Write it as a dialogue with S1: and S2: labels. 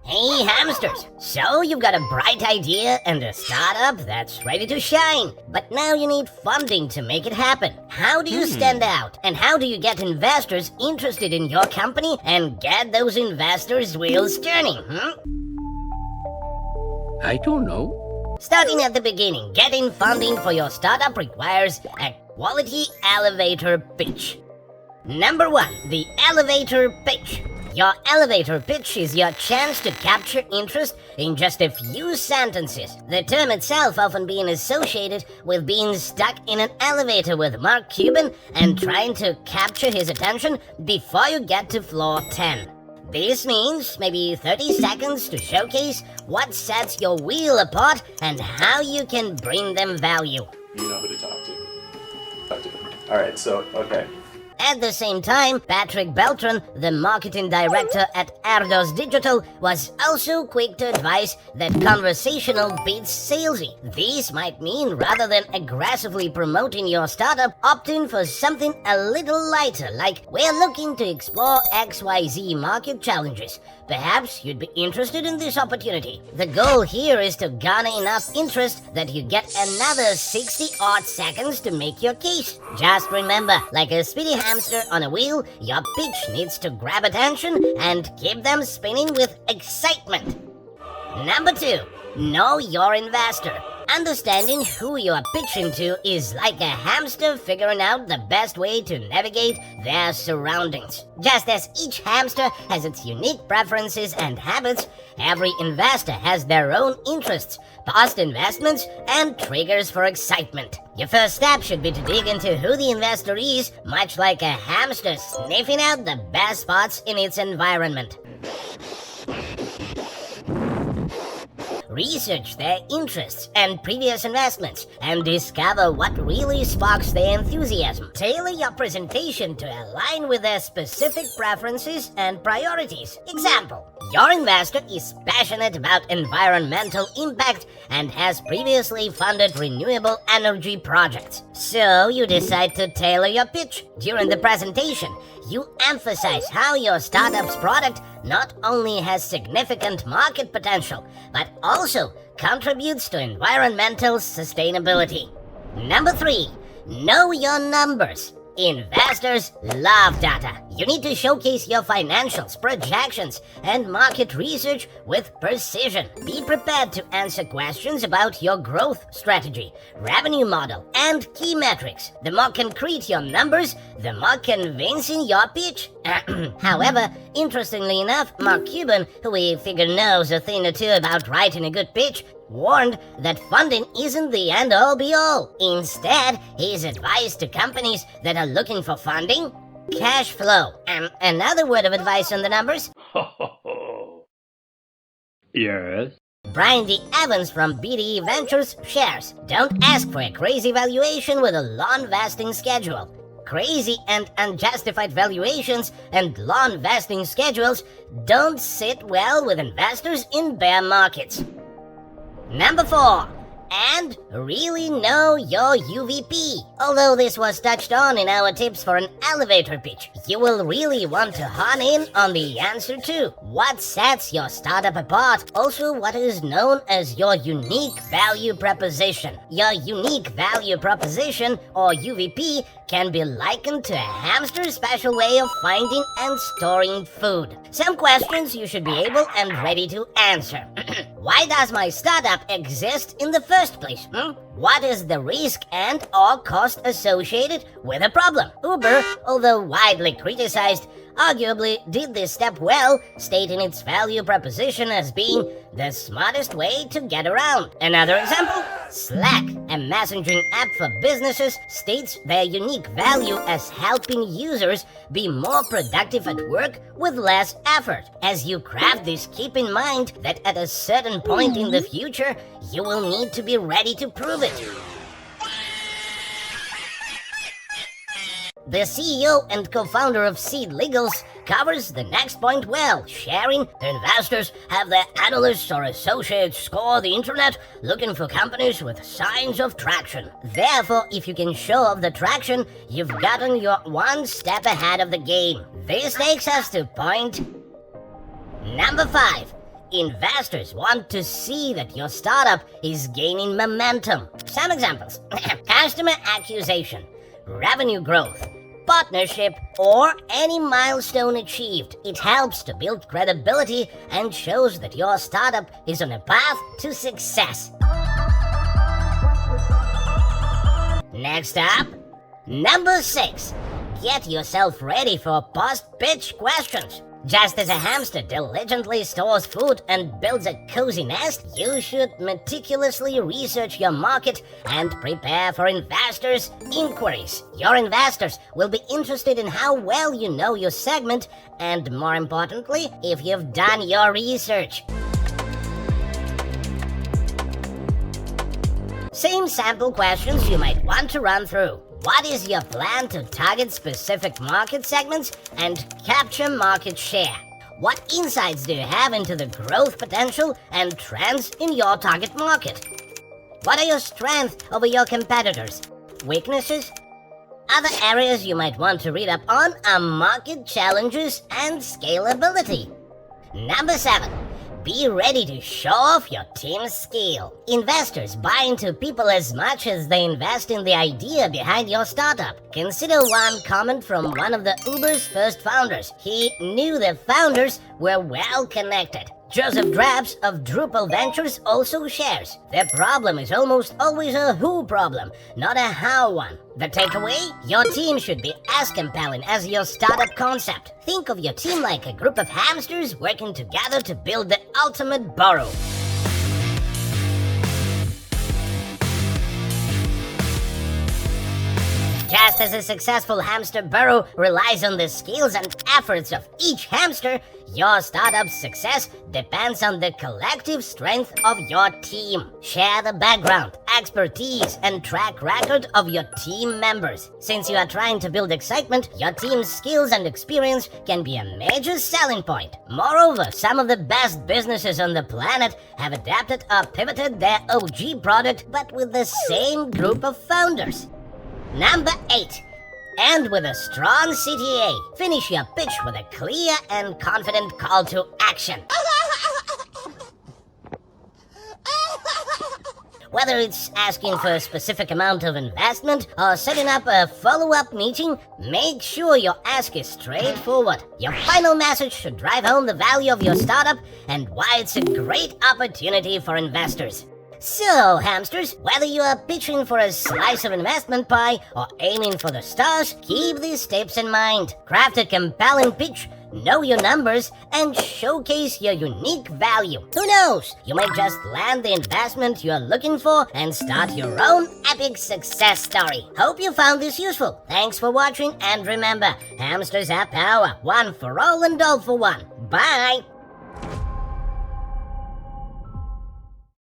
S1: Hey hamsters, so you've got a bright idea and a startup that's ready to shine, but now you need funding to make it happen. How do you stand out, and how do you get investors interested in your company and get those investors' wheels turning,
S2: I don't know.
S1: Starting at the beginning, getting funding for your startup requires a quality elevator pitch. Number 1, the elevator pitch. Your elevator pitch is your chance to capture interest in just a few sentences. The term itself often being associated with being stuck in an elevator with Mark Cuban and trying to capture his attention before you get to floor 10. This means maybe 30 seconds to showcase what sets your wheel apart and how you can bring them value.
S3: You know who to talk to. Alright, so, okay.
S1: At the same time, Patrick Beltran, the marketing director at Erdos Digital, was also quick to advise that conversational beats salesy. This might mean rather than aggressively promoting your startup, opting for something a little lighter, like we're looking to explore XYZ market challenges. Perhaps you'd be interested in this opportunity. The goal here is to garner enough interest that you get another 60-odd seconds to make your case. Just remember, like a speedy hamster on a wheel, your pitch needs to grab attention and keep them spinning with excitement. Number 2, know your investor. Understanding who you are pitching to is like a hamster figuring out the best way to navigate their surroundings. Just as each hamster has its unique preferences and habits, every investor has their own interests, past investments, and triggers for excitement. Your first step should be to dig into who the investor is, much like a hamster sniffing out the best spots in its environment. Research their interests and previous investments and discover what really sparks their enthusiasm. Tailor your presentation to align with their specific preferences and priorities. Example, your investor is passionate about environmental impact and has previously funded renewable energy projects. So you decide to tailor your pitch. During the presentation, you emphasize how your startup's product not only has significant market potential, but also contributes to environmental sustainability. Number 3, know your numbers. Investors love data. You need to showcase your financials, projections, and market research with precision. Be prepared to answer questions about your growth strategy, revenue model, and key metrics. The more concrete your numbers, the more convincing your pitch. However, interestingly enough, Mark Cuban, who we figure knows a thing or two about writing a good pitch, warned that funding isn't the end-all be-all. Instead, his advice to companies that are looking for funding: cash flow. Another word of advice on the numbers?
S2: Yes?
S1: Brian D. Evans from BDE Ventures shares, don't ask for a crazy valuation with a long vesting schedule. Crazy and unjustified valuations and long vesting schedules don't sit well with investors in bear markets. Number 4, and really know your UVP. Although this was touched on in our tips for an elevator pitch, you will really want to hone in on the answer to what sets your startup apart, also what is known as your unique value proposition. Your unique value proposition, or UVP, can be likened to a hamster's special way of finding and storing food. Some questions you should be able and ready to answer. Why does my startup exist in the first place? What is the risk and or cost associated with a problem? Uber, although widely criticized, arguably did this step well, stating its value proposition as being the smartest way to get around. Another example, Slack, a messaging app for businesses, states their unique value as helping users be more productive at work with less effort. As you craft this, keep in mind that at a certain point in the future, you will need to be ready to prove it. The CEO and co-founder of Seed Legals covers the next point well, sharing investors have their analysts or associates scour the internet looking for companies with signs of traction. Therefore, if you can show off the traction, you've gotten your one step ahead of the game. This takes us to point number 5. Investors want to see that your startup is gaining momentum. Some examples: customer acquisition, revenue growth, partnership, or any milestone achieved. It helps to build credibility and shows that your startup is on a path to success. Next up, number 6. Get yourself ready for post-pitch questions. Just as a hamster diligently stores food and builds a cozy nest, you should meticulously research your market and prepare for investors' inquiries. Your investors will be interested in how well you know your segment and, more importantly, if you've done your research. Same sample questions you might want to run through. What is your plan to target specific market segments and capture market share? What insights do you have into the growth potential and trends in your target market? What are your strengths over your competitors? Weaknesses? Other areas you might want to read up on are market challenges and scalability. Number 7. Be ready to show off your team's skill. Investors buy into people as much as they invest in the idea behind your startup. Consider one comment from one of the Uber's first founders. He knew the founders were well connected. Joseph Drabs of Drupal Ventures also shares. The problem is almost always a who problem, not a how one. The takeaway? Your team should be as compelling as your startup concept. Think of your team like a group of hamsters working together to build the ultimate burrow. Just as a successful hamster burrow relies on the skills and efforts of each hamster, your startup's success depends on the collective strength of your team. Share the background, expertise, and track record of your team members. Since you are trying to build excitement, your team's skills and experience can be a major selling point. Moreover, some of the best businesses on the planet have adapted or pivoted their OG product, but with the same group of founders. Number 8. End with a strong CTA. Finish your pitch with a clear and confident call to action. Whether it's asking for a specific amount of investment or setting up a follow-up meeting, make sure your ask is straightforward. Your final message should drive home the value of your startup and why it's a great opportunity for investors. So, hamsters, whether you are pitching for a slice of investment pie or aiming for the stars, keep these tips in mind. Craft a compelling pitch, know your numbers, and showcase your unique value. Who knows? You might just land the investment you're looking for and start your own epic success story. Hope you found this useful. Thanks for watching, and remember, hamsters have power. One for all and all for one. Bye!